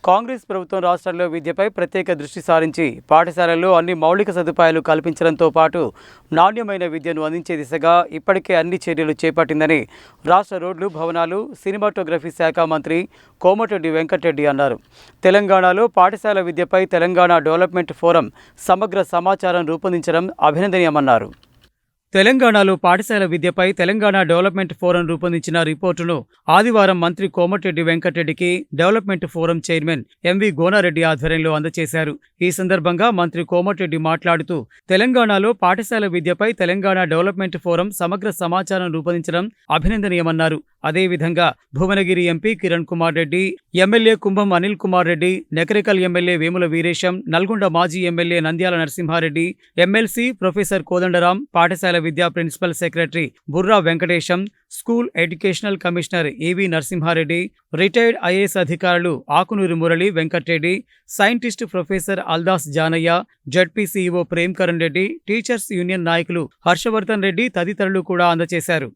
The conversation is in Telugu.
కాంగ్రెస్ ప్రభుత్వం రాష్ట్రంలో విద్యపై ప్రత్యేక దృష్టి సారించి పాఠశాలల్లో అన్ని మౌలిక సదుపాయాలు కల్పించడంతో పాటు నాణ్యమైన విద్యను అందించే దిశగా ఇప్పటికే అన్ని చర్యలు చేపట్టిందని రాష్ట్ర రోడ్లు, భవనాలు, సినిమాటోగ్రఫీ శాఖ మంత్రి కోమటిరెడ్డి వెంకటరెడ్డి అన్నారు. తెలంగాణలో పాఠశాల విద్యపై తెలంగాణ డెవలప్మెంట్ ఫోరం సమగ్ర సమాచారం రూపొందించడం అభినందనీయమన్నారు. తెలంగాణలో పాఠశాల విద్యపై తెలంగాణ డెవలప్మెంట్ ఫోరం రూపొందించిన రిపోర్టును ఆదివారం మంత్రి కోమటిరెడ్డి వెంకటరెడ్డికి development forum chairman MV Gonareddy ఆధ్వర్యంలో అందజేశారు. ఈ సందర్భంగా మంత్రి కోమటిరెడ్డి మాట్లాడుతూ తెలంగాణలో పాఠశాల విద్యపై తెలంగాణ డెవలప్మెంట్ ఫోరం సమగ్ర సమాచారం రూపొందించడం అభినందనీయమన్నారు. అదేవిధంగా Bhuvanagiri MP Kiran Kumar Reddy, MLA Kumbham Anil Kumar Reddy, Nakrekal MLA Vemula Veeresham, Nalgonda మాజీ MLA Nandyala Narasimhareddy, MLC professor Kodandaram, పాఠశాల విద్యా principal secretary Burra Venkatesham, school educational commissioner AV Narasimhareddy, retired IAS అధికారులు Akunuri Murali Venkatreddy, scientist professor Aldas Janaiah, ZP CEO Premkaran Reddy, teachers union నాయకులు హర్షవర్ధన్ రెడ్డి తదితరులు కూడా అందజేశారు.